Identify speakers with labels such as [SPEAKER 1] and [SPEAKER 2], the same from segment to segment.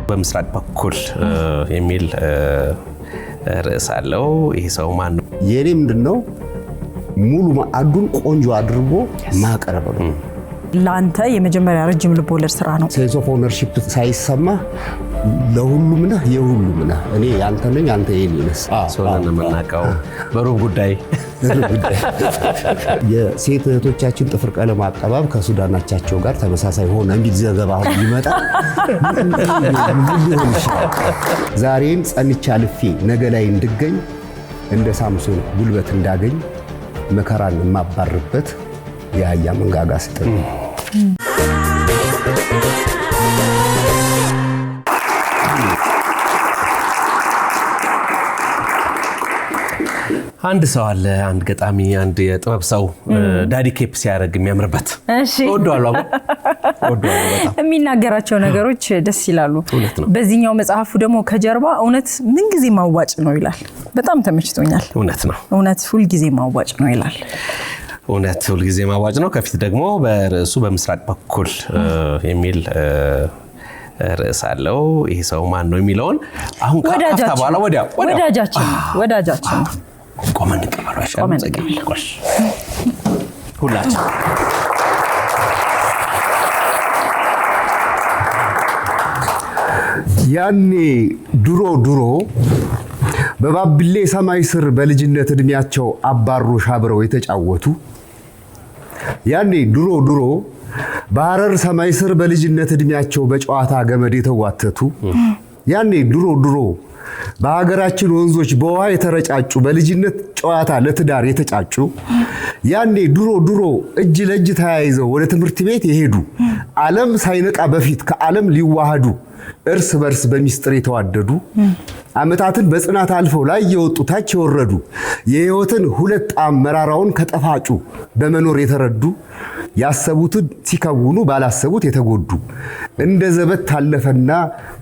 [SPEAKER 1] በምስራቅ በኩል የሚል ርዕስ አለው። ይሄ ሰው ማን ነው?
[SPEAKER 2] የኔ ምንድነው ሙሉ ማዕዱን ቆንጆ አድርጎ ማቀረብ ነው።
[SPEAKER 3] ላንተ የመጀመሪያ ረጅም ልቦለድ ስራ ነው።
[SPEAKER 2] ሴንስ ኦፍ ኦነርሺፕ ሳይሰማ ለሁሉም ነህ የሁሉም ነህ። እኔ ያንተ ነኝ አንተ የኔ ነህ።
[SPEAKER 1] ሶላና መናቀው በሩብ ጉዳይ
[SPEAKER 2] የሴት እህቶቻችን ጥፍር ቀለም አቀባብ ከሱዳናቻቸው ጋር ተመሳሳይ ሆነ እንዲል ዘገባ ይመጣ። ዛሬም ጸንቻ ልፌ ነገ ላይ እንድገኝ እንደ ሳምሶን ጉልበት እንዳገኝ መከራን የማባርበት የአህያ መንጋጋ ስጥል።
[SPEAKER 1] አንድ ሰው አለ፣ አንድ ገጣሚ፣ አንድ የጥበብ ሰው ዳዲ ኬፕ ሲያደርግ የሚያምርበት።
[SPEAKER 3] እሺ
[SPEAKER 1] ወደዋለሁ በጣም
[SPEAKER 3] የሚናገራቸው ነገሮች ደስ ይላሉ። በዚህኛው መጽሐፉ ደግሞ ከጀርባ እውነት ምን ጊዜ ማዋጭ ነው ይላል። በጣም ተመችቶኛል።
[SPEAKER 1] እውነት ነው።
[SPEAKER 3] እውነት ሁሉ ጊዜ ማዋጭ ነው ይላል።
[SPEAKER 1] እውነት ሁሉ ጊዜ ማዋጭ ነው። ከፊት ደግሞ በርዕሱ በምስራቅ በኩል የሚል ርዕስ አለው። ይሄ ሰው ማን ነው የሚለውን አሁን ከአፍታ በኋላ ወዲያው ቆመን እንቀበለው አይሻልም? ሁላችን
[SPEAKER 2] ያኔ ድሮ በባብሌ ሰማይ ስር በልጅነት እድሜያቸው አባሮሽ አብረው የተጫወቱ ያኔ ድሮ በሐረር ሰማይ ስር በልጅነት እድሜያቸው በጨዋታ ገመድ የተዋተቱ ያኔ ድሮ በሀገራችን ወንዞች በውሃ የተረጫጩ በልጅነት ጨዋታ ለትዳር የተጫጩ ያኔ ድሮ እጅ ለእጅ ተያይዘው ወደ ትምህርት ቤት የሄዱ ዓለም ሳይነቃ በፊት ከዓለም ሊዋሃዱ እርስ በርስ በሚስጥር የተዋደዱ ዓመታትን በጽናት አልፈው ላይ የወጡ ታች የወረዱ የህይወትን ሁለት ጣም መራራውን ከጠፋጩ በመኖር የተረዱ ያሰቡትን ሲከውኑ ባላሰቡት የተጎዱ እንደ ዘበት ታለፈና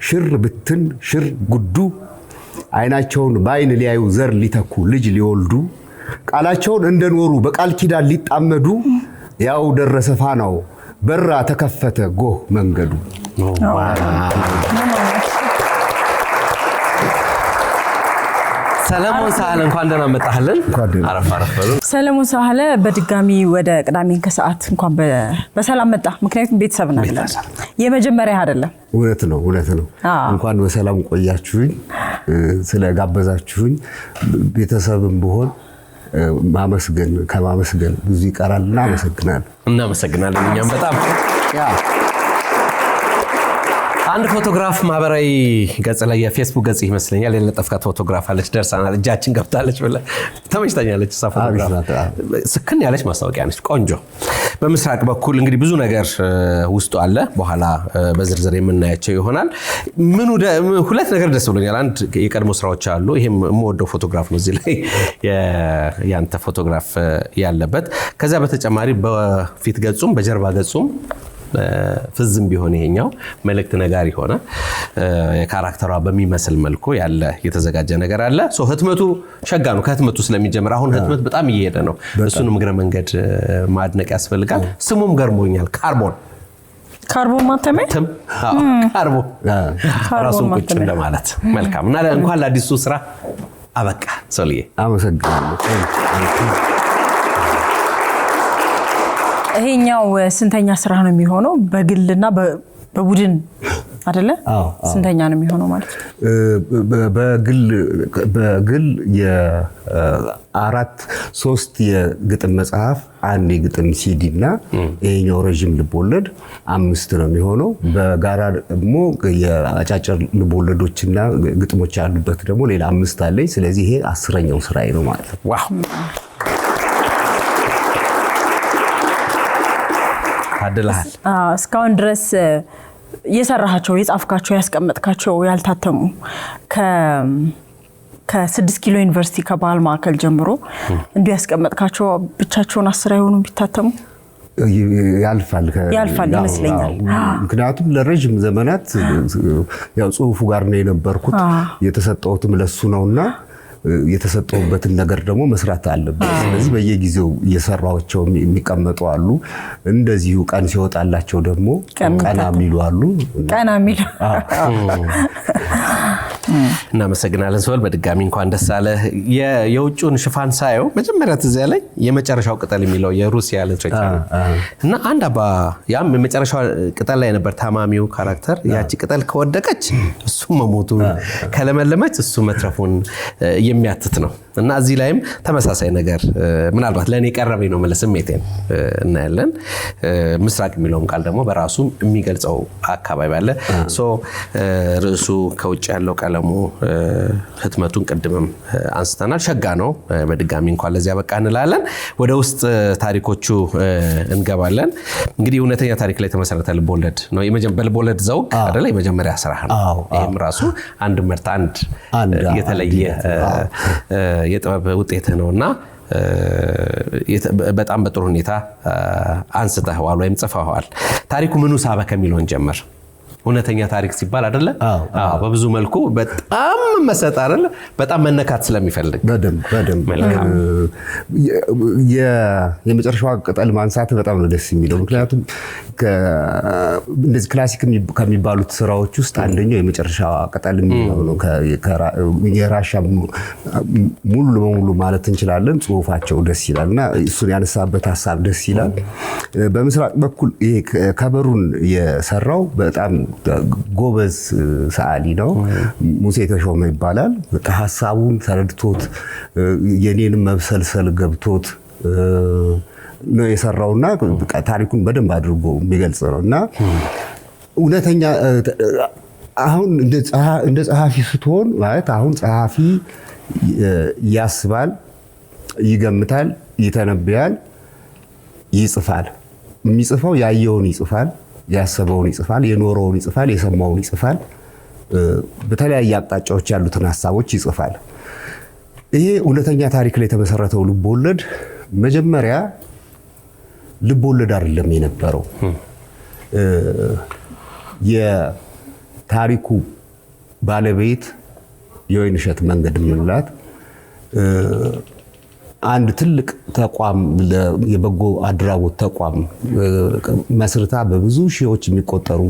[SPEAKER 2] ሽር ብትን ሽር ጉዱ አይናቸውን ባይን ሊያዩ ዘር ሊተኩ ልጅ ሊወልዱ ቃላቸውን እንደኖሩ በቃል ኪዳን ሊጣመዱ ያው ደረሰ ፋናው በራ ተከፈተ ጎህ መንገዱ።
[SPEAKER 1] ሰለሞን ሳህለ እንኳን ደህና መጣህልን። አረፋረፈሉ
[SPEAKER 3] ሰለሞን ሳህለ በድጋሚ ወደ ቅዳሜን ከሰዓት እንኳን በሰላም መጣ። ምክንያቱም ቤተሰብ ነን የመጀመሪያ አይደለም።
[SPEAKER 2] እውነት ነው እንኳን በሰላም ቆያችሁኝ። ስለጋበዛችሁኝ ቤተሰብም ብሆን ከማመስገን ብዙ ይቀራልና
[SPEAKER 1] እናመሰግናለን። እኛም በጣም አንድ ፎቶግራፍ ማህበራዊ ገጽ ላይ የፌስቡክ ገጽ ይመስለኛል የለጠፍካት ፎቶግራፍ አለች። ደርሳናል፣ እጃችን ገብታለች ብለህ ተመችታኛለች። እሷ ፎቶግራፍ ስክን ያለች ማስታወቂያ ነች። ቆንጆ። በምስራቅ በኩል እንግዲህ ብዙ ነገር ውስጡ አለ። በኋላ በዝርዝር የምናያቸው ይሆናል። ሁለት ነገር ደስ ብሎኛል። አንድ የቀድሞ ስራዎች አሉ። ይሄም የምወደው ፎቶግራፍ ነው። እዚህ ላይ ያንተ ፎቶግራፍ ያለበት። ከዛ በተጨማሪ በፊት ገጹም በጀርባ ገጹም ፍዝም ቢሆን ይሄኛው መልእክት ነጋሪ ሆነ የካራክተሯ በሚመስል መልኩ ያለ የተዘጋጀ ነገር አለ። ህትመቱ ሸጋ ነው። ከህትመቱ ስለሚጀምር አሁን ህትመት በጣም እየሄደ ነው። እሱንም እግረ መንገድ ማድነቅ ያስፈልጋል። ስሙም ገርሞኛል። ካርቦን ማተሚያ ካርቦን ራሱን ቁጭ እንደማለት። መልካም እና እንኳን ለአዲሱ ስራ አበቃ ሶልዬ።
[SPEAKER 2] አመሰግናለሁ።
[SPEAKER 3] ይሄኛው ስንተኛ ስራ ነው የሚሆነው? በግልና በቡድን አይደለ? ስንተኛ ነው የሚሆነው ማለት ነው?
[SPEAKER 2] በግል የ3 የግጥም መጽሐፍ፣ አንድ የግጥም ሲዲ እና ይሄኛው ረጅም ልቦለድ 5 ነው የሚሆነው። በጋራ ደግሞ የአጫጭር ልቦለዶችና ግጥሞች ያሉበት ደግሞ ሌላ 5 አለኝ። ስለዚህ ይሄ 10ኛው ስራዬ ነው ማለት ነው።
[SPEAKER 1] ዋው አድላል።
[SPEAKER 3] እስካሁን ድረስ የሰራሃቸው የጻፍካቸው ያስቀመጥካቸው ያልታተሙ ከ6 ኪሎ ዩኒቨርሲቲ ከባህል ማዕከል ጀምሮ እንዲሁ ያስቀመጥካቸው ብቻቸውን 10 አይሆኑ ቢታተሙ
[SPEAKER 2] ያልፋል
[SPEAKER 3] ይመስለኛል።
[SPEAKER 2] ምክንያቱም ለረጅም ዘመናት ያው ጽሁፉ ጋር ነው የነበርኩት። የተሰጠውትም ለሱ ነውና የተሰጠውበትን ነገር ደግሞ መስራት አለበት። ስለዚህ በየጊዜው እየሰራቸው የሚቀመጡ አሉ። እንደዚሁ ቀን ሲወጣላቸው ደግሞ ቀና የሚሉ አሉ።
[SPEAKER 3] ቀና የሚሉ
[SPEAKER 1] እናመሰግናለን ሶል በድጋሚ እንኳን ደስ አለ። የውጭውን ሽፋን ሳየው መጀመሪያ ትዝ ያለኝ የመጨረሻው ቅጠል የሚለው የሩሲያ ሊትሬቸር እና አንድ አባ ያም የመጨረሻው ቅጠል ላይ ነበር ታማሚው ካራክተር ያቺ ቅጠል ከወደቀች እሱ መሞቱ ከለመለመች እሱ መትረፉን የሚያትት ነው እና እዚህ ላይም ተመሳሳይ ነገር ምናልባት ለኔ ቀረበኝ ነው ማለት ስሜቴን እናያለን። ምስራቅ የሚለውም ቃል ደግሞ በራሱ የሚገልጸው አካባቢ አለ። ሶ ርዕሱ ከውጭ ያለው ቀለሙ ህትመቱን ቅድምም አንስተናል። ሸጋ ነው። በድጋሚ እንኳን ለዚያ በቃ እንላለን። ወደ ውስጥ ታሪኮቹ እንገባለን። እንግዲህ እውነተኛ ታሪክ ላይ የተመሰረተ ልቦለድ ነው። በልቦለድ ዘውግ አይደለ የመጀመሪያ ስራ ነው። ይሄም ራሱ አንድ ምርት አንድ የተለየ የጥበብ ውጤት ነውና በጣም በጥሩ ሁኔታ አንስተዋል ወይም ጽፈዋል። ታሪኩ ምኑ ሳበ ከሚለውን ጀመር። እውነተኛ ታሪክ ሲባል አይደለ በብዙ መልኩ በጣም መሰጥ አይደለ በጣም መነካት ስለሚፈልግ
[SPEAKER 2] በደንብ መልካም የመጨረሻው ቅጠል ማንሳት በጣም ነው ደስ የሚለው። ምክንያቱም እንደዚህ ክላሲክ ከሚባሉት ስራዎች ውስጥ አንደኛው የመጨረሻው ቅጠል የሚለው ነው። የራሻ ሙሉ ለሙሉ ማለት እንችላለን ጽሁፋቸው ደስ ይላልና እሱን ያነሳበት ሐሳብ ደስ ይላል። በምስራቅ በኩል ይሄ ከበሩን የሰራው በጣም ጎበዝ ሰዓሊ ነው። ሙሴ ተሾመ ይባላል። ሐሳቡን ተረድቶት የኔንም መብሰልሰል ገብቶት ነው የሰራውና ታሪኩን በደንብ አድርጎ የሚገልጽ ነውና እውነተኛ አሁን እንደ ጸሐፊ ስትሆን ማለት አሁን ጸሐፊ ያስባል፣ ይገምታል፣ ይተነብያል፣ ይጽፋል። የሚጽፈው ያየውን ይጽፋል፣ ያሰበውን ይጽፋል፣ የኖረውን ይጽፋል፣ የሰማውን ይጽፋል፣ በተለያየ አቅጣጫዎች ያሉትን ሐሳቦች ይጽፋል። ይሄ እውነተኛ ታሪክ ላይ የተመሰረተው ልቦለድ መጀመሪያ ልቦለድ አይደለም የነበረው። የታሪኩ ባለቤት የወይንሸት መንገድ ምንላት አንድ ትልቅ ተቋም የበጎ አድራጎት ተቋም መስርታ በብዙ ሺዎች የሚቆጠሩ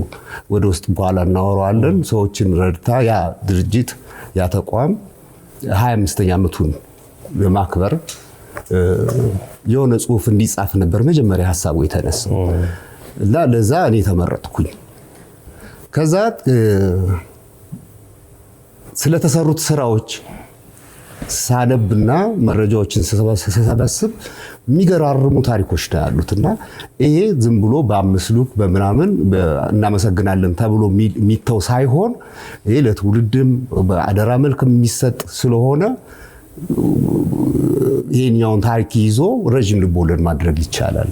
[SPEAKER 2] ወደ ውስጥ በኋላ እናወራዋለን ሰዎችን ረድታ ያ ድርጅት ያ ተቋም 25ኛ ዓመቱን በማክበር የሆነ ጽሁፍ እንዲጻፍ ነበር መጀመሪያ ሐሳቡ የተነሳው እና ለዛ እኔ ተመረጥኩኝ። ከዛ ስለተሰሩት ስራዎች ሳነብና መረጃዎችን ሰበስብ የሚገራርሙ ታሪኮች ነው ያሉትና ይሄ ዝም ብሎ በአምስሉክ በምናምን እናመሰግናለን ተብሎ የሚተው ሳይሆን ይሄ ለትውልድም በአደራ መልክ የሚሰጥ ስለሆነ ይሄኛውን ታሪክ ይዞ ረጅም ልቦለድ ማድረግ ይቻላል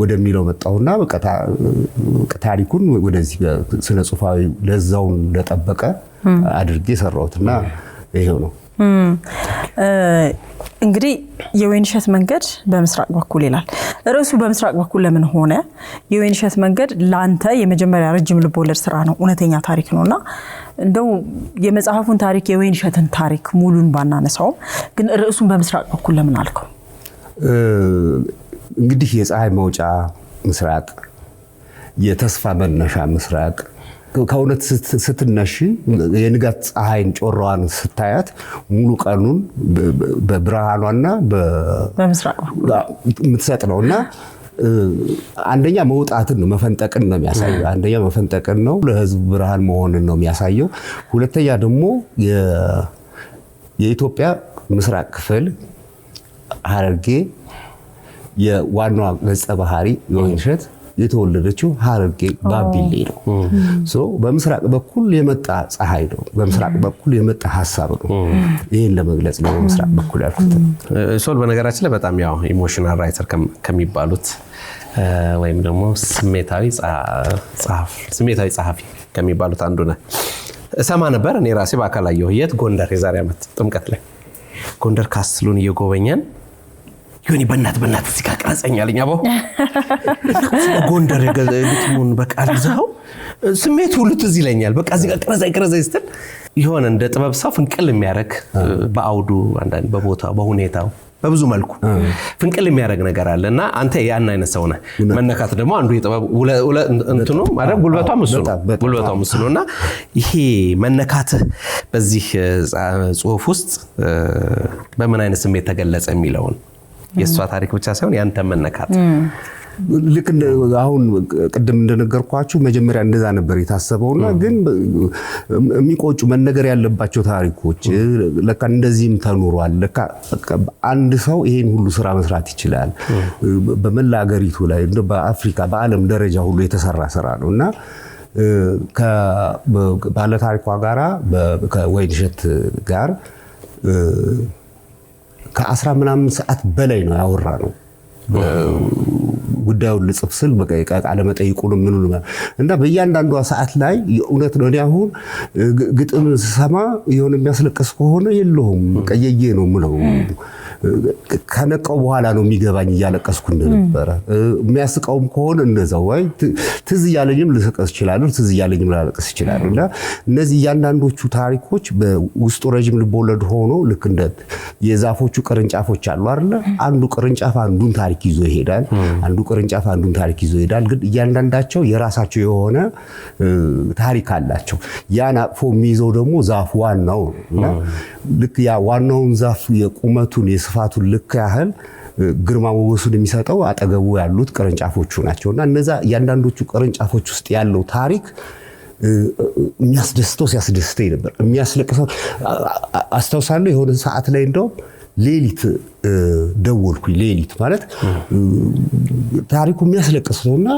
[SPEAKER 2] ወደሚለው መጣውና ታሪኩን ወደዚህ ስነ ጽሁፋዊ ለዛውን ለጠበቀ አድርጌ ሰራውትና ይሄው ነው።
[SPEAKER 3] እንግዲህ የወይንሸት መንገድ በምስራቅ በኩል ይላል ርዕሱ። በምስራቅ በኩል ለምን ሆነ? የወይንሸት መንገድ ላንተ የመጀመሪያ ረጅም ልቦለድ ስራ ነው፣ እውነተኛ ታሪክ ነውና እንደው የመጽሐፉን ታሪክ የወይንሸትን ታሪክ ሙሉን ባናነሳውም ግን ርዕሱን በምስራቅ በኩል ለምን አልከው?
[SPEAKER 2] እንግዲህ የፀሐይ መውጫ ምስራቅ፣ የተስፋ መነሻ ምስራቅ ከእውነት ስትነሺ የንጋት ፀሐይን ጮራዋን ስታያት ሙሉ ቀኑን በብርሃኗና
[SPEAKER 3] በምስራቅ
[SPEAKER 2] የምትሰጥ ነውና አንደኛ መውጣትን ነው መፈንጠቅን ነው የሚያሳየው። አንደኛ መፈንጠቅን ነው ለህዝብ ብርሃን መሆንን ነው የሚያሳየው። ሁለተኛ ደግሞ የኢትዮጵያ ምስራቅ ክፍል ሐረርጌ የዋናዋ ገጸ ባህሪ የወይንሸት የተወለደችው ሐረርጌ ባቢሌ ነው። በምስራቅ በኩል የመጣ ፀሐይ ነው፣ በምስራቅ በኩል የመጣ ሐሳብ ነው። ይሄን ለመግለጽ ነው በምስራቅ በኩል ያልኩት።
[SPEAKER 1] ሶል በነገራችን ላይ በጣም ያው ኢሞሽናል ራይተር ከሚባሉት ወይም ደግሞ ስሜታዊ ጸሐፊ ከሚባሉት አንዱ ነው። እሰማ ነበር እኔ ራሴ በአካል አየሁ። የት ጎንደር የዛሬ ዓመት ጥምቀት ላይ ጎንደር ካስትሉን እየጎበኘን ይሁን በእናት እዚህ ጋር ቀረጸኛልኝ አቦ ጎንደር ግጥሙን በቃል ይዘው ስሜቱ ሁሉ ትዝ ይለኛል። በቃ እዚህ ጋር ቀረጸኝ ስትል ይሆን እንደ ጥበብ ሰው ፍንቅል የሚያረግ በአውዱ አንዳንድ በቦታው በሁኔታው በብዙ መልኩ ፍንቅል የሚያረግ ነገር አለና አንተ ያን አይነት ሰው ነህ። መነካት ደግሞ አንዱ የጥበብ እንትኑ ማለት ጉልበቷም እሱ ነውና ይሄ መነካት በዚህ ጽሁፍ ውስጥ በምን አይነት ስሜት ተገለጸ የሚለውን የሷ ታሪክ ብቻ ሳይሆን ያንተ መነካት
[SPEAKER 2] ልክ አሁን ቀደም እንደነገርኳችሁ መጀመሪያ እንደዛ ነበር የታሰበውና ግን የሚቆጩ መነገር ያለባቸው ታሪኮች ለካ እንደዚህም ተኖሯል። ለካ አንድ ሰው ይሄን ሁሉ ስራ መስራት ይችላል። በመላ ሀገሪቱ ላይ እንደ በአፍሪካ በዓለም ደረጃ ሁሉ የተሰራ ስራ ነውና ከባለ ታሪኳ ጋራ ከወይንሸት ጋር ከ10 ምናምን ሰዓት በላይ ነው ያወራ ነው። ጉዳዩን ልጽፍ ስል በቃ ቃለ መጠይቁንም ምኑን እና በእያንዳንዱ ሰዓት ላይ እውነት ነው። እኔ አሁን ግጥም ስሰማ የሆነ የሚያስለቅስ ከሆነ የለውም ቀየየ ነው ምለው ከነቀው በኋላ ነው የሚገባኝ እያለቀስኩ እንደነበረ። የሚያስቀውም ከሆነ እንደዛው ወይ ትዝ ያለኝም ልስቀስ ይችላል፣ ትዝ ያለኝም ላለቅስ ይችላል። እና እነዚህ እያንዳንዶቹ ታሪኮች በውስጡ ረጅም ልቦለድ ሆኖ ልክ እንደ የዛፎቹ ቅርንጫፎች አሉ አይደል? አንዱ ቅርንጫፍ አንዱን ታሪክ ይዞ ይሄዳል፣ አንዱ ቅርንጫፍ አንዱን ታሪክ ይዞ ይሄዳል። ግን እያንዳንዳቸው የራሳቸው የሆነ ታሪክ አላቸው። ያን አቅፎ የሚይዘው ደግሞ ዛፉ ዋናው እና ልክ ያ ዋናውን ዛፍ የቁመቱን የስፋቱን ልክ ያህል ግርማ ሞገሱን የሚሰጠው አጠገቡ ያሉት ቅርንጫፎቹ ናቸውና እነዛ እያንዳንዶቹ ቅርንጫፎች ውስጥ ያለው ታሪክ የሚያስደስተው ሲያስደስተኝ ነበር። የሚያስለቅሰው አስተውሳለሁ። የሆነ ሰዓት ላይ እንደው ሌሊት ደወልኩኝ። ሌሊት ማለት ታሪኩ የሚያስለቅስ ነውና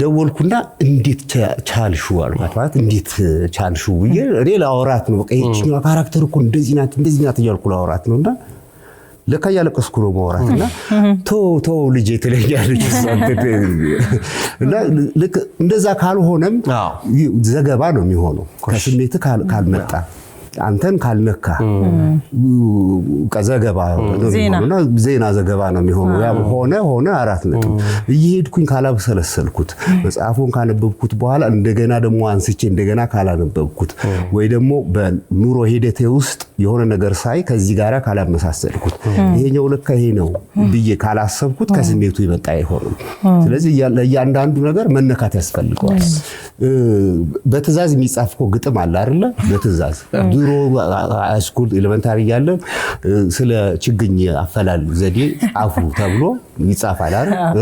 [SPEAKER 2] ደወልኩና እንዴት ቻልሽው አልኳት። ማለት እንዴት ቻልሽው ብዬ እኔ ላወራት ነው። በቃ ይህቺኛው ካራክተር እኮ እንደዚህ ናት እያልኩ ላወራት ነውና ለካ እያለቀስኩ ነው ማወራትና ቶ ልጄ ትለኛለች። እና ልክ እንደዛ ካልሆነም ዘገባ ነው የሚሆነው ከስሜት ካልመጣ አንተን ካልነካ ዘገባ ነው ዜና ዘገባ ነው የሚሆነው። ያ ሆነ 4 ነጥብ እየሄድኩኝ ካላብሰለሰልኩት መጽሐፉን ካነበብኩት በኋላ እንደገና ደግሞ አንስቼ እንደገና ካላነበብኩት ወይ ደግሞ በኑሮ ሂደቴ ውስጥ የሆነ ነገር ሳይ ከዚህ ጋራ ካላመሳሰልኩት ይሄኛው ለካ ይሄ ነው ብዬ ካላሰብኩት ከስሜቱ ይመጣ አይሆንም። ስለዚህ ለእያንዳንዱ ነገር መነካት ያስፈልገዋል። በትዕዛዝ የሚጻፍ እኮ ግጥም አለ አይደለ? በትዕዛዝ ድሮ ሃይስኩል ኤሌመንታሪ ያለ ስለ ችግኝ አፈላል ዘዴ ጻፉ ተብሎ ይጻፋል አይደል?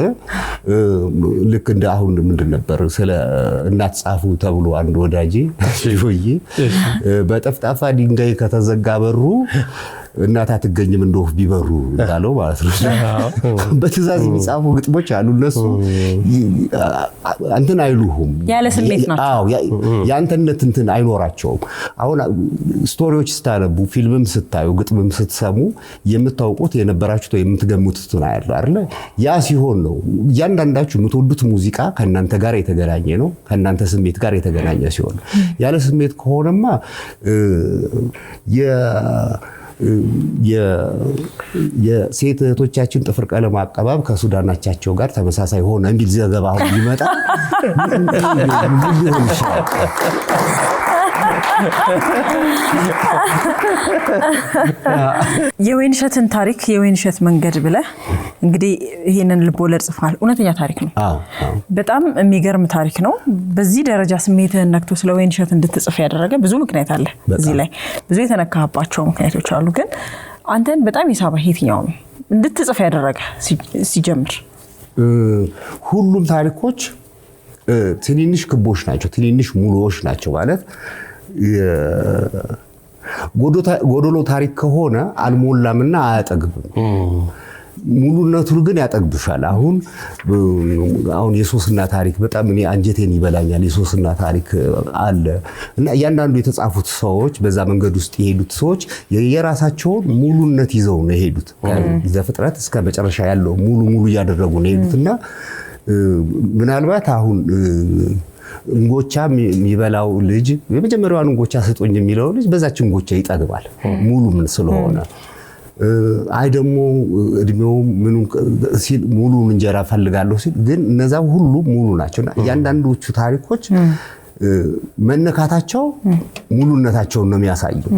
[SPEAKER 2] ልክ እንደ አሁን ምንድን ነበር ስለ እናት ጻፉ ተብሎ አንድ ወዳጄ ጆዬ በጠፍጣፋ ድንጋይ ከተዘጋ በሩ እናት አትገኝም እንደው ቢበሩ እንዳለው ማለት ነው። በትዕዛዝ የሚጻፉ ግጥሞች አሉ። እነሱ አንተን አይሉሁም
[SPEAKER 3] ያለ ስሜት ናቸው።
[SPEAKER 2] አዎ ያንተነት እንትን አይኖራቸውም። አሁን ስቶሪዎች ስታነቡ ፊልምም ስታዩ ግጥምም ስትሰሙ የምታውቁት የነበራችሁት የምትገሙት አይደል? ያ ሲሆን ነው እያንዳንዳችሁ የምትወዱት ሙዚቃ ከእናንተ ጋር የተገናኘ ነው፣ ከእናንተ ስሜት ጋር የተገናኘ ሲሆን ያለ ስሜት ከሆነማ የሴት እህቶቻችን ጥፍር ቀለም አቀባብ ከሱዳናቻቸው ጋር ተመሳሳይ ሆነ የሚል ዘገባ አሁን ይመጣ ሊሆን ይችላል።
[SPEAKER 3] የወይንሸትን ታሪክ የወይንሸት መንገድ ብለህ እንግዲህ ይሄንን ልቦለድ ጽፋል። እውነተኛ ታሪክ ነው። በጣም የሚገርም ታሪክ ነው። በዚህ ደረጃ ስሜትህን ነክቶ ስለ ወይንሸት እንድትጽፍ ያደረገ ብዙ ምክንያት አለ። እዚህ ላይ ብዙ የተነካባቸው ምክንያቶች አሉ። ግን አንተን በጣም የሳበህ የትኛው ነው እንድትጽፍ ያደረገ? ሲጀምር
[SPEAKER 2] ሁሉም ታሪኮች ትንንሽ ክቦች ናቸው፣ ትንንሽ ሙሉዎች ናቸው። ማለት ጎዶሎ ታሪክ ከሆነ አልሞላምና አያጠግብም። ሙሉነቱን ግን ያጠግብሻል። አሁን የሶስና ታሪክ በጣም እኔ አንጀቴን ይበላኛል። የሶስና ታሪክ አለ እና እያንዳንዱ የተጻፉት ሰዎች በዛ መንገድ ውስጥ የሄዱት ሰዎች የራሳቸውን ሙሉነት ይዘው ነው የሄዱት። ከዘፍጥረት እስከ መጨረሻ ያለው ሙሉ እያደረጉ ነው የሄዱትና ምናልባት አሁን እንጎቻ የሚበላው ልጅ የመጀመሪያውን እንጎቻ ስጦኝ የሚለው ልጅ በዛች እንጎቻ ይጠግባል ሙሉ ምን ስለሆነ አይ ደግሞ እድሜው ምኑ ሲል ሙሉን እንጀራ ፈልጋለሁ ሲል ግን እነዛ ሁሉ ሙሉ ናቸውና ያንዳንዶቹ ታሪኮች መነካታቸው ሙሉነታቸውን ነው የሚያሳየው።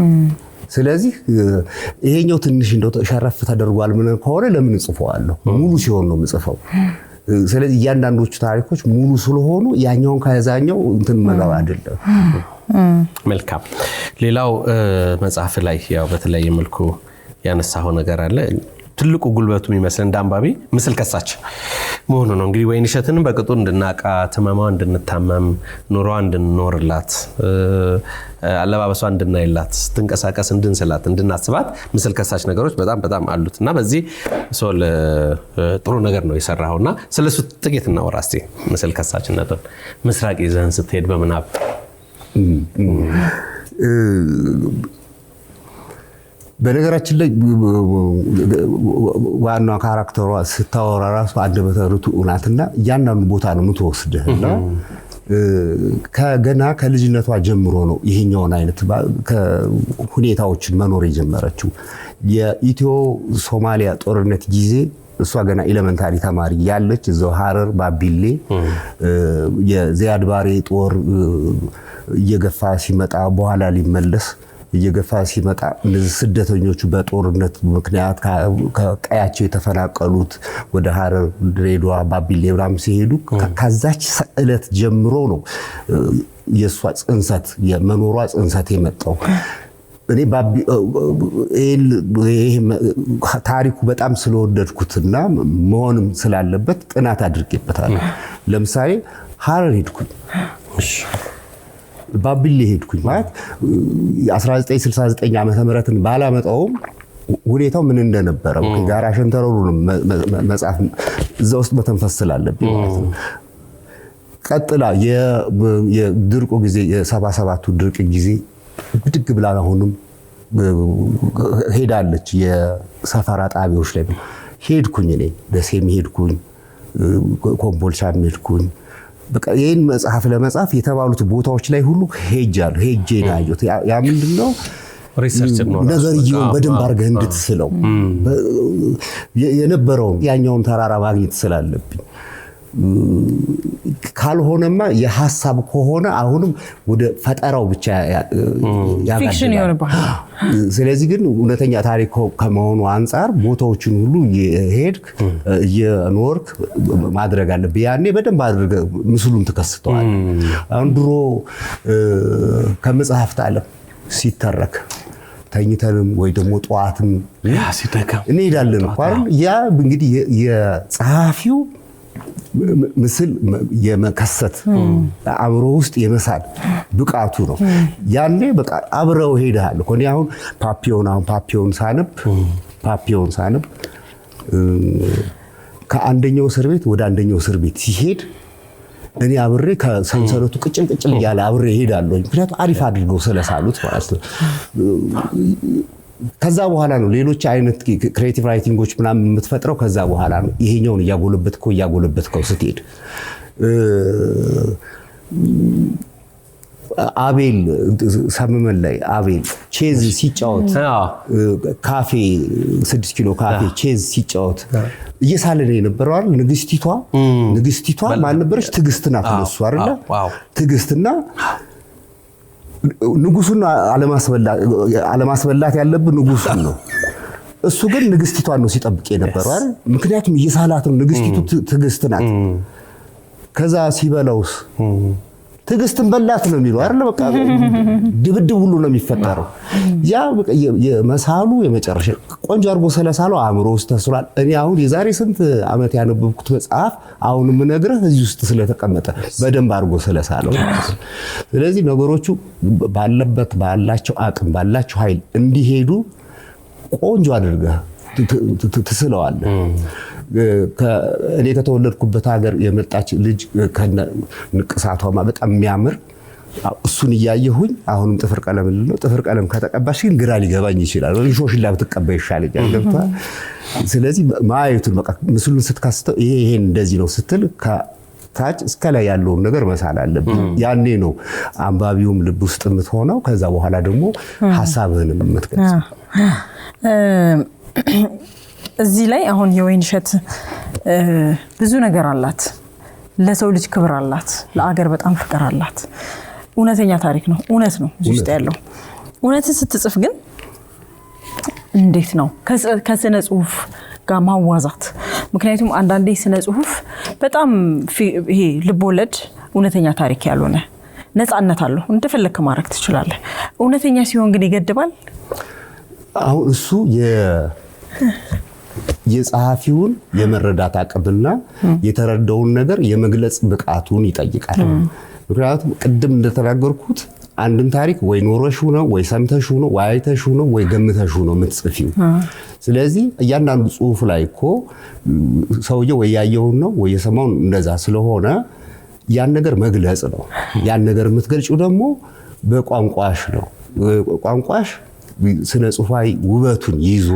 [SPEAKER 2] ስለዚህ ይሄኛው ትንሽ እንደው ተሸረፍ ተደርጓል ምን ከሆነ ለምን ጽፈዋለሁ ሙሉ ሲሆን ነው የምጽፈው። ስለዚህ ያንዳንዶቹ ታሪኮች ሙሉ ስለሆኑ ያኛውን ከዛኛው እንትን መጋባ አይደለም።
[SPEAKER 1] መልካም። ሌላው መጽሐፍ ላይ ያው በተለያየ መልኩ ያነሳው ነገር አለ። ትልቁ ጉልበቱ የሚመስል እንዳንባቢ ምስል ከሳች መሆኑ ነው። እንግዲህ ወይንሸትን በቅጡ እንድናቃት፣ ህመሟ እንድንታመም፣ ኑሯ እንድንኖርላት፣ አለባበሷ እንድናይላት፣ ስትንቀሳቀስ እንድንስላት፣ እንድናስባት ምስል ከሳች ነገሮች በጣም በጣም አሉትና በዚህ ሶል ጥሩ ነገር ነው የሰራውና ስለሱ ጥቂት እናወራ እስቲ። ምስል ከሳችነቱን ምስራቅ ይዘን ስትሄድ በምናብ
[SPEAKER 2] በነገራችን ላይ ዋና ካራክተሯ ስታወራ ራሱ አንደበተ ርቱዕ ናትና ያንኑ ቦታ ነው የምትወስድህና ከገና ከልጅነቷ ጀምሮ ነው ይሄኛውን አይነት ሁኔታዎችን መኖር የጀመረችው። የኢትዮ ሶማሊያ ጦርነት ጊዜ እሷ ገና ኤሌመንታሪ ተማሪ ያለች እዛው ሐረር ባቢሌ የዚያድ ባሬ ጦር እየገፋ ሲመጣ በኋላ ሊመለስ እየገፋ ሲመጣ እነዚህ ስደተኞቹ በጦርነት ምክንያት ከቀያቸው የተፈናቀሉት ወደ ሐረር፣ ድሬዳዋ፣ ባቢሌ ብራም ሲሄዱ ከዛች ዕለት ጀምሮ ነው የሷ ጽንሰት የመኖሯ ጽንሰት የመጣው። እኔ ታሪኩ በጣም ስለወደድኩትና መሆንም ስላለበት ጥናት አድርጌበታለሁ። ለምሳሌ ሐረር ሄድኩኝ፣ ባቢሌ ሄድኩኝ። ማለት 1969 ዓመተ ምህረትን ባላመጣውም ሁኔታው ምን እንደነበረ ጋራ ሸንተረሩ መጽሐፍ እዛ ውስጥ መተንፈስ ስላለብኝ ማለት ነው። ቀጥላ የድርቁ ጊዜ የ77ቱ ድርቅ ጊዜ ብድግ ብላ አሁንም ሄዳለች። የሰፈራ ጣቢያዎች ላይ ሄድኩኝ። እኔ ደሴም ሄድኩኝ፣ ኮምቦልቻም ሄድኩኝ። በቃ ይሄን መጽሐፍ ለመጻፍ የተባሉት ቦታዎች ላይ ሁሉ ሄጃለሁ። ሄጄ ነው ያየሁት። ያ ምንድነው
[SPEAKER 1] ሪሰርች ነው
[SPEAKER 2] ነገርየውን በደንብ አድርገህ እንድትስለው የነበረውን ያኛውን ተራራ ማግኘት ስላለብኝ ካልሆነማ የሐሳብ ከሆነ አሁንም ወደ ፈጠራው ብቻ
[SPEAKER 3] ያጋድላል።
[SPEAKER 2] ስለዚህ ግን እውነተኛ ታሪክ ከመሆኑ አንፃር ቦታዎችን ሁሉ የሄድክ የኖርክ ማድረግ አለብህ። ያኔ በደንብ አድርገህ ምስሉን ትከስተዋል። አሁን ድሮ ከመጽሐፍት ዓለም ሲተረክ ተኝተንም ወይ ደግሞ ጧትም እንሄዳለን እኮ አይደል? ያ እንግዲህ የጸሐፊው ምስል የመከሰት አእምሮ ውስጥ የመሳል ብቃቱ ነው። ያኔ በቃ አብረው ሄደሃል እኮ። እኔ አሁን ፓፒዮን ሳነብ ከአንደኛው እስር ቤት ወደ አንደኛው እስር ቤት ሲሄድ እኔ አብሬ ከሰንሰለቱ ቅጭል እያለ አብሬ ሄዳለሁ። ምክንያቱም አሪፍ አድርገው ስለሳሉት ማለት ነው። ከዛ በኋላ ነው ሌሎች አይነት ክሬቲቭ ራይቲንጎች ምናምን የምትፈጥረው። ከዛ በኋላ ነው ይሄኛውን እያጎለበትከው ስትሄድ። አቤል ሰመመን ላይ አቤል ቼዝ ሲጫወት ካፌ 6 ኪሎ ካፌ ቼዝ ሲጫወት እየሳለ ነው የነበረው አይደል? ንግስቲቷ ማን ነበረች? ትዕግስት ናት እሱ አይደል? ትዕግስትና ንጉሱን አለማስበላት ያለብን ንጉሱን ነው። እሱ ግን ንግስቲቷን ነው ሲጠብቅ የነበረው አይደል? ምክንያቱም እየሳላት ነው። ንግስቲቱ ትዕግስት ናት። ከዛ ሲበላውስ ትዕግስትን በላት ነው የሚለው አይደል? በቃ ድብድብ ሁሉ ነው የሚፈጠረው። ያ የመሳሉ የመጨረሻ ቆንጆ አርጎ ስለሳለው አእምሮ ውስጥ ተስሏል። እኔ አሁን የዛሬ ስንት ዓመት ያነበብኩት መጽሐፍ አሁን የምነግርህ እዚህ ውስጥ ስለተቀመጠ በደንብ አርጎ ስለሳለው። ስለዚህ ነገሮቹ ባላቸው አቅም ባላቸው ኃይል እንዲሄዱ ቆንጆ አድርገህ ትስለዋለህ። እኔ ከተወለድኩበት ሀገር የመጣች ልጅ ንቅሳቷማ በጣም የሚያምር እሱን እያየሁኝ አሁንም ጥፍር ቀለም ከተቀባሽ ግን ግራ ሊገባኝ ይችላል። ሾሽላ ብትቀባ ይሻለኛል። ገብቶሃል? ስለዚህ ማየቱን በቃ ምስሉን ስትካስተው ይሄን እንደዚህ ነው ስትል ከታች እስከ ላይ ያለውን ነገር መሳል አለብን። ያኔ ነው አንባቢውም ልብ ውስጥ የምትሆነው። ከዛ በኋላ ደግሞ ሐሳብህንም የምትገልጽ።
[SPEAKER 3] እዚህ ላይ አሁን የወይንሸት ብዙ ነገር አላት። ለሰው ልጅ ክብር አላት፣ ለአገር በጣም ፍቅር አላት። እውነተኛ ታሪክ ነው፣ እውነት ነው እዚህ ውስጥ ያለው። እውነትን ስትጽፍ ግን እንዴት ነው ከስነ ጽሁፍ ጋር ማዋዛት? ምክንያቱም አንዳንዴ ስነ ጽሁፍ በጣም ይሄ ልቦለድ እውነተኛ ታሪክ ያልሆነ ነፃነት አለው፣ እንደፈለክ ማድረግ ትችላለህ። እውነተኛ ሲሆን ግን ይገድባል።
[SPEAKER 2] አሁን እሱ የጸሐፊውን የመረዳት አቅምና የተረዳውን ነገር የመግለጽ ብቃቱን ይጠይቃል። ምክንያቱም ቅድም እንደተናገርኩት አንድን ታሪክ ወይ ኖረሽው ነው ወይ ሰምተሽው ነው ወይ አይተሽው ነው ወይ ገምተሽው ነው የምትጽፊው። ስለዚህ እያንዳንዱ ጽሁፍ ላይ እኮ ሰውየው ወይ ያየውን ነው ወይ የሰማውን እንደዛ ስለሆነ ያን ነገር መግለጽ ነው። ያን ነገር የምትገልጪው ደግሞ በቋንቋሽ ነው። ቋንቋሽ ስነ ጽሁፋዊ ውበቱን ይዞ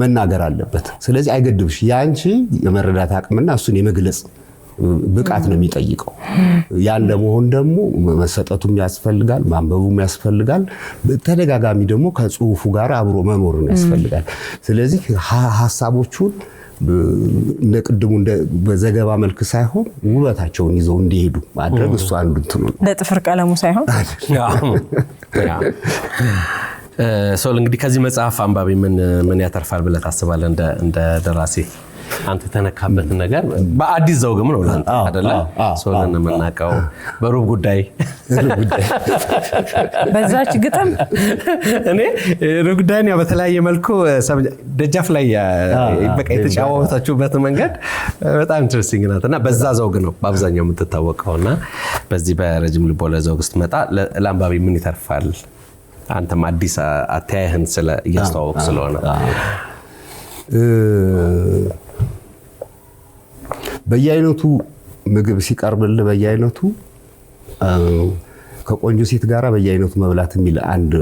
[SPEAKER 2] መናገር አለበት። ስለዚህ አይገድብሽ። ያንቺ የመረዳት አቅምና እሱን የመግለጽ ብቃት ነው የሚጠይቀው። ያን ለመሆን ደግሞ መሰጠቱም ያስፈልጋል፣ ማንበቡም ያስፈልጋል። ተደጋጋሚ ደግሞ ከጽሁፉ ጋር አብሮ መኖርን ያስፈልጋል። ስለዚህ ሐሳቦቹን ለቅድሙ በዘገባ መልክ ሳይሆን ውበታቸውን ይዘው እንዲሄዱ ማድረግ እሱ አንዱ እንትኑ ነው።
[SPEAKER 3] ለጥፍር ቀለሙ ሳይሆን
[SPEAKER 1] ሶል እንግዲህ ከዚህ መጽሐፍ አንባቢ ምን ያተርፋል ብለህ ታስባለህ? እንደ ደራሲ አንተ ተነካበትን ነገር በአዲስ ዘውግም ነው ላንተ አይደለ? ሶልን የምናውቀው በሩብ ጉዳይ
[SPEAKER 3] በዛች ግጥም
[SPEAKER 1] እኔ ሩብ ጉዳይን ያው በተለያየ መልኩ ደጃፍ ላይ በቃ የተጫወታችሁበት መንገድ በጣም ኢንትረስቲንግ ናት እና በዛ ዘውግ ነው በአብዛኛው የምትታወቀውና በዚህ በረጅም ልቦለድ ዘውግ ስትመጣ ለአንባቢ ምን ይተርፋል? አንተም አዲስ አተያየህን እያስተዋወቅ ስለሆነ
[SPEAKER 2] በየአይነቱ ምግብ ሲቀርብልህ በየአይነቱ ከቆንጆ ሴት ጋራ በየአይነቱ መብላት የሚል አንድ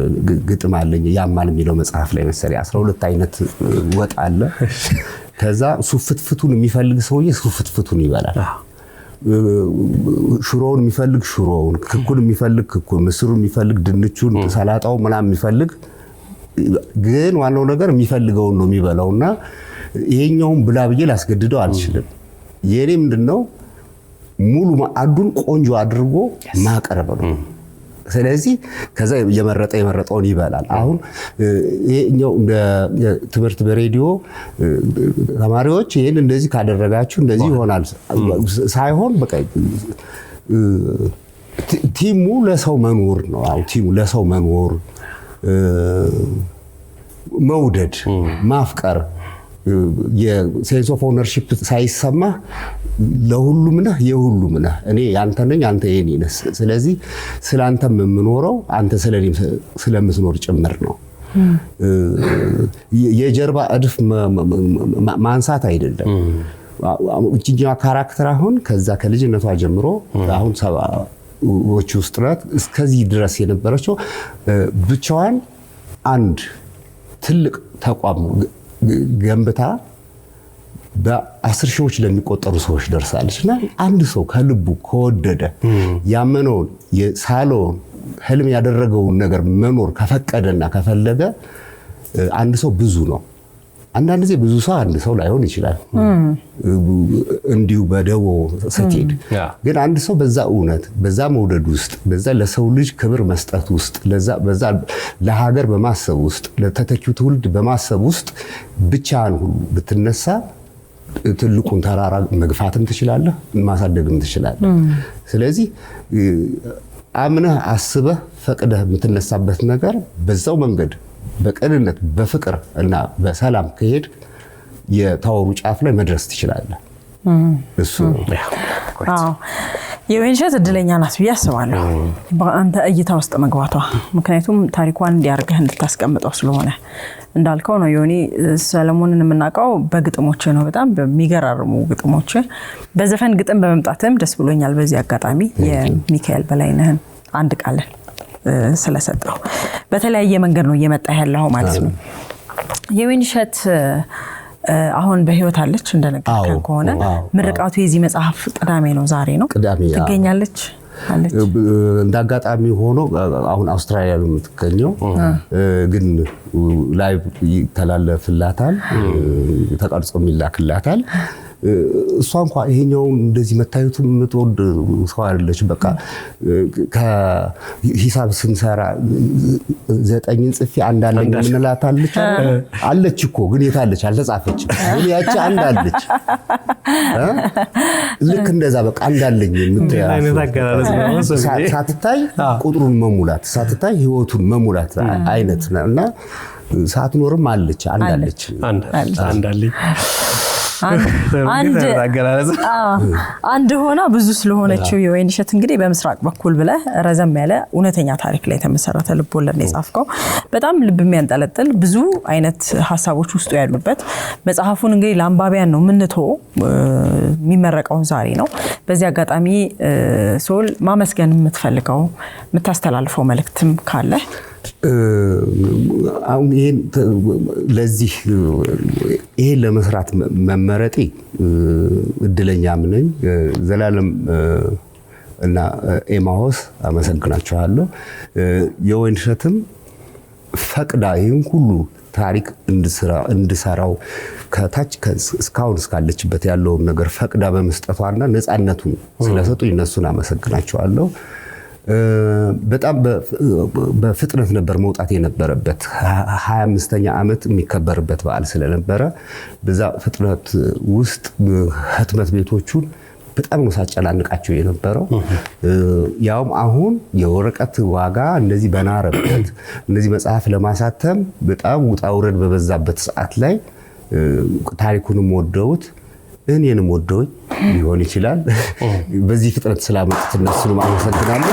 [SPEAKER 2] ግጥም አለኝ። ያማል የሚለው መጽሐፍ ላይ መሰለኝ 12 አይነት ወጥ አለ። ከዛ ሱፍትፍቱን የሚፈልግ ሰውዬ ሱፍትፍቱን ይበላል። ሽሮውን የሚፈልግ ሽሮውን፣ ክኩን የሚፈልግ ክኩን፣ ምስሩን የሚፈልግ ድንቹን፣ ሰላጣው ምናምን የሚፈልግ ግን ዋናው ነገር የሚፈልገውን ነው የሚበላውና ይሄኛውን ብላ ብዬ ላስገድደው አልችልም። የኔ ምንድነው ሙሉ ማዕዱን ቆንጆ አድርጎ ማቀረብ ነው። ስለዚህ ከዛ የመረጠውን ይበላል። አሁን ይሄኛው እንደ ትምህርት በሬዲዮ ተማሪዎች ይሄን እንደዚህ ካደረጋችሁ እንደዚህ ይሆናል ሳይሆን በቃ ቲሙ ለሰው መኖር ነው። አሁን ቲሙ ለሰው መኖር መውደድ ማፍቀር የሴንስ ኦፍ ኦነርሺፕ ሳይሰማ ለሁሉም ነህ የሁሉም ነህ እኔ ያንተ ነኝ አንተ የኔ ነህ። ስለዚህ ስላንተ የምኖረው አንተ ስለኔ ስለምትኖር ጭምር ነው። የጀርባ እድፍ ማንሳት አይደለም። እቺኛው ካራክተር አሁን ከዛ ከልጅነቷ ጀምሮ አሁን ሰባዎቹ ውስጥ ናት እስከዚህ ድረስ የነበረችው ብቻዋን አንድ ትልቅ ተቋም ገንብታ በ10 ሺዎች ለሚቆጠሩ ሰዎች ደርሳለች እና አንድ ሰው ከልቡ ከወደደ ያመነውን የሳለውን ህልም ያደረገውን ነገር መኖር ከፈቀደና ከፈለገ አንድ ሰው ብዙ ነው። አንዳንድ ጊዜ ብዙ ሰው አንድ ሰው ላይሆን ይችላል እንዲሁ በደቦ ስትሄድ። ግን አንድ ሰው በዛ እውነት በዛ መውደድ ውስጥ በዛ ለሰው ልጅ ክብር መስጠት ውስጥ በዛ ለሀገር በማሰብ ውስጥ ለተተኪው ትውልድ በማሰብ ውስጥ ብቻህን ሁሉ ብትነሳ ትልቁን ተራራ መግፋትም ትችላለህ ማሳደግም ትችላለህ። ስለዚህ አምነህ አስበህ ፈቅደህ የምትነሳበት ነገር በዛው መንገድ በቅንነት በፍቅር እና በሰላም ከሄድ የታወሩ ጫፍ ላይ መድረስ ትችላለህ። እሱ
[SPEAKER 3] የወይንሸት እድለኛ ናት ብዬ አስባለሁ በአንተ እይታ ውስጥ መግባቷ። ምክንያቱም ታሪኳን እንዲያርገህ እንድታስቀምጠው ስለሆነ እንዳልከው ነው። ዮኒ ሰለሞንን የምናውቀው በግጥሞች ነው፣ በጣም በሚገራርሙ ግጥሞች። በዘፈን ግጥም በመምጣትም ደስ ብሎኛል። በዚህ አጋጣሚ የሚካኤል በላይነህን አንድ ቃልን ስለሰጠው በተለያየ መንገድ ነው እየመጣ ያለው ማለት ነው። የወይንሸት አሁን በህይወት አለች እንደነገርከን ከሆነ ምርቃቱ የዚህ መጽሐፍ ቅዳሜ ነው ዛሬ ነው ትገኛለች?
[SPEAKER 2] እንዳጋጣሚ ሆኖ አሁን አውስትራሊያ ነው የምትገኘው ግን ላይቭ ይተላለፍላታል ተቀርጾ የሚላክላታል እሷ እንኳን ይሄኛውን እንደዚህ መታየቱ የምትወድ ሰው አይደለች በቃ ከሂሳብ ስንሰራ 9 ጽፌ አንድ አለኝ ምንላታለች አለች እኮ ግን የታለች አልተጻፈች ግን ያቺ አንድ አለች ልክ እንደዛ በቃ አንድ አለኝ የምትያዝ ሳትታይ ቁጥሩን መሙላት ሳትታይ ህይወቱን መሙላት አይነት እና ሳትኖርም አለች አንድ አለች
[SPEAKER 3] አንድ ሆና ብዙ ስለሆነችው የወይንሸት እንግዲህ በምስራቅ በኩል ብለ ረዘም ያለ እውነተኛ ታሪክ ላይ ተመሰረተ ልቦለድ ነው የጻፍከው በጣም ልብ የሚያንጠለጥል ብዙ አይነት ሐሳቦች ውስጡ ያሉበት መጽሐፉን እንግዲህ ለአንባቢያን ነው ምንቶ የሚመረቀው ዛሬ ነው በዚህ አጋጣሚ ሶል ማመስገን የምትፈልገው የምታስተላልፈው መልእክትም ካለ
[SPEAKER 2] አሁን ለዚህ ለመስራት መመረጤ እድለኛም ነኝ ዘላለም እና ኤማሆስ አመሰግናቸዋለሁ የወይንሸትም ፈቅዳ ይሄን ሁሉ ታሪክ እንድሰራው ከታች እስካሁን እስካለችበት ያለውን ነገር ፈቅዳ በመስጠቷና ነፃነቱን ስለሰጡኝ እነሱን አመሰግናቸዋለሁ በጣም በፍጥነት ነበር መውጣት የነበረበት 25ኛ ዓመት የሚከበርበት በዓል ስለነበረ በዛ ፍጥነት ውስጥ ህትመት ቤቶቹን በጣም ነው ሳጨናንቃቸው የነበረው ያውም አሁን የወረቀት ዋጋ እንደዚህ በናረበት እንደዚህ መጽሐፍ ለማሳተም በጣም ውጣ ውረድ በበዛበት ሰዓት ላይ ታሪኩንም ወደውት እኔንም ወደውኝ ሊሆን ይችላል በዚህ ፍጥነት ስላመጡት እነሱንም አመሰግናለሁ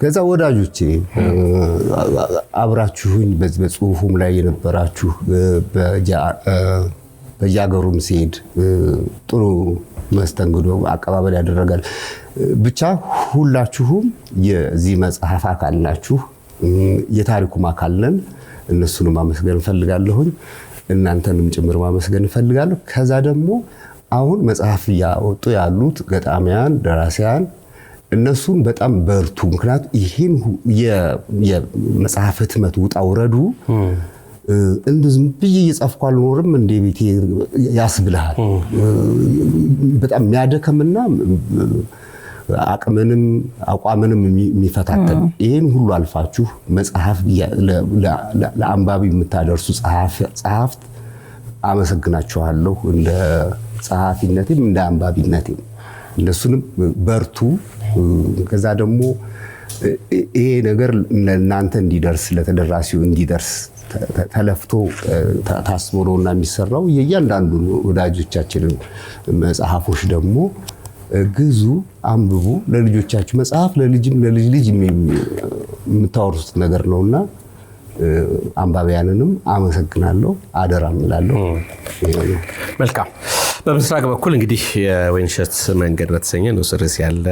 [SPEAKER 2] ከዛ ወዳጆቼ አብራችሁኝ በጽሁፉም ላይ የነበራችሁ በያገሩም ሲሄድ ጥሩ መስተንግዶ አቀባበል ያደረጋል ብቻ ሁላችሁም የዚህ መጽሐፍ አካል ናችሁ የታሪኩም አካል ነን እነሱንም ማመስገን ፈልጋለሁኝ እናንተንም ጭምር ማመስገን ፈልጋለሁ ከዛ ደግሞ አሁን መጽሐፍ ያወጡ ያሉት ገጣሚያን ደራሲያን እነሱን በጣም በርቱ ምክንያቱም ይሄን የመጽሐፍ ህትመት ውጣ ውረዱ እንደዚህ ብዬ እየጻፍኩ አልኖርም እንደ ቤቴ ያስብልሃል በጣም የሚያደከምና አቅምንም አቋምንም የሚፈታተን ይሄን ሁሉ አልፋችሁ መጽሐፍ ለአንባቢ የምታደርሱ ጸሐፍት አመሰግናችኋለሁ እንደ ጸሐፊነቴም እንደ አንባቢነቴም እነሱንም በርቱ ከዛ ደግሞ ይሄ ነገር ለእናንተ እንዲደርስ ለተደራሲው እንዲደርስ ተለፍቶ ታስቦ ነውና የሚሰራው የእያንዳንዱ ወዳጆቻችንን መጽሐፎች ደግሞ ግዙ አንብቡ ለልጆቻችሁ መጽሐፍ ለልጅም ለልጅ ልጅ የምታወርሱት ነገር ነውና አንባቢያንንም አመሰግናለሁ አደራም እላለሁ
[SPEAKER 1] መልካም በምስራቅ በኩል እንግዲህ የወይንሸት መንገድ በተሰኘ ንዑስ ርዕስ ያለ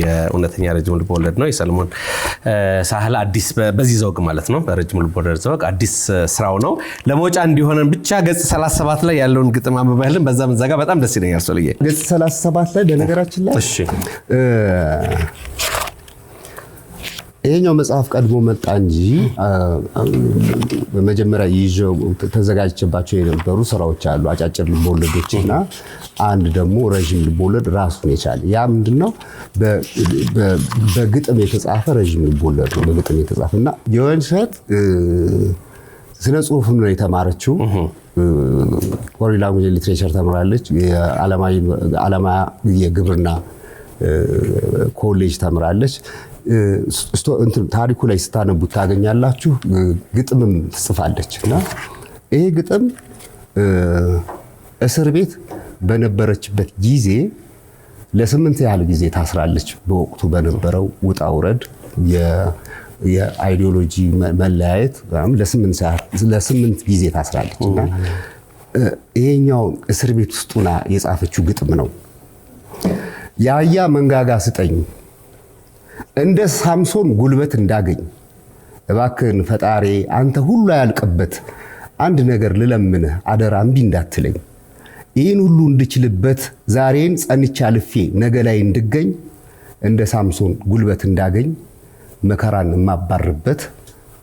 [SPEAKER 1] የእውነተኛ ረጅም ልቦለድ ነው የሰለሞን ሳህለ አዲስ በዚህ ዘውግ ማለት ነው በረጅም ልቦለድ ዘውግ አዲስ ስራው ነው ለመውጫ እንዲሆነን ብቻ ገጽ 37 ላይ ያለውን ግጥም አንብበህልን በዛ መንዘጋ በጣም ደስ ይለኛል ሶልዬ
[SPEAKER 2] ገጽ 37 ላይ በነገራችን ላይ
[SPEAKER 1] እሺ
[SPEAKER 2] ይሄኛው መጽሐፍ ቀድሞ መጣ እንጂ በመጀመሪያ ይዤው ተዘጋጅቼባቸው የነበሩ ስራዎች አሉ አጫጭር ልቦለዶችና አንድ ደግሞ ረጅም ልቦለድ ራሱን የቻለ ያ ምንድነው በግጥም የተጻፈ ረጅም ልቦለድ ነው በግጥም የተጻፈና የወይንሸት ስነ ጽሁፍም ነው የተማረችው ፎሪን ላንጉዌጅ ሊትሬቸር ተምራለች የዓለማ የግብርና ኮሌጅ ተምራለች ታሪኩ ላይ ስታነቡ ታገኛላችሁ ግጥምም ትጽፋለችና ይሄ ግጥም እስር ቤት በነበረችበት ጊዜ ለ8 ያህል ጊዜ ታስራለች በወቅቱ በነበረው ውጣ ውረድ የአይዲዮሎጂ መለያየት ለ8 ጊዜ ታስራለችና ይሄኛው እስር ቤት ውስጥና የጻፈችው ግጥም ነው ያያ መንጋጋ ስጠኝ እንደ ሳምሶን ጉልበት እንዳገኝ እባክህን ፈጣሪ አንተ ሁሉ ያልቀበት አንድ ነገር ልለምንህ አደራ እምቢ እንዳትለኝ ይህን ሁሉ እንድችልበት ዛሬን ጸንቼ አልፌ ነገ ላይ እንድገኝ እንደ ሳምሶን ጉልበት እንዳገኝ መከራን የማባርበት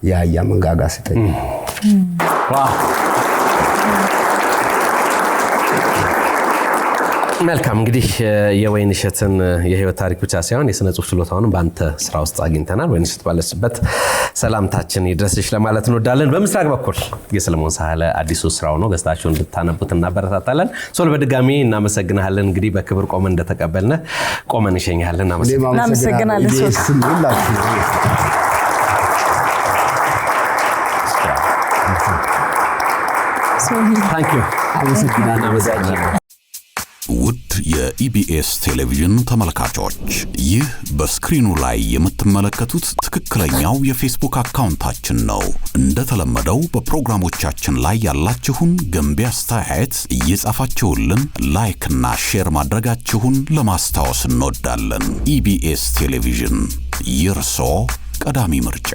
[SPEAKER 2] የአህያ መንጋጋ ስጠኝ።
[SPEAKER 1] መልካም እንግዲህ የወይንሸትን የህይወት ታሪክ ብቻ ሳይሆን የሥነ ጽሑፍ ችሎታውንም በአንተ ስራ ውስጥ አግኝተናል። ወይንሸት ባለችበት ሰላምታችን ይድረስሽ ለማለት እንወዳለን። በምስራቅ በኩል የሰለሞን ሳህለ አዲሱ ስራው ነው። ገዝታችሁን እንድታነቡት እናበረታታለን። ሶል በድጋሚ እናመሰግናለን። እንግዲህ በክብር ቆመን እንደተቀበልነ ቆመን እንሸኛለን።
[SPEAKER 3] እናመሰግናለን።
[SPEAKER 4] ውድ የኢቢኤስ ቴሌቪዥን ተመልካቾች ይህ በስክሪኑ ላይ የምትመለከቱት ትክክለኛው የፌስቡክ አካውንታችን ነው። እንደተለመደው በፕሮግራሞቻችን ላይ ያላችሁን ገንቢ አስተያየት እየጻፋችሁልን ላይክ እና ሼር ማድረጋችሁን ለማስታወስ እንወዳለን። ኢቢኤስ ቴሌቪዥን የርሶ ቀዳሚ ምርጫ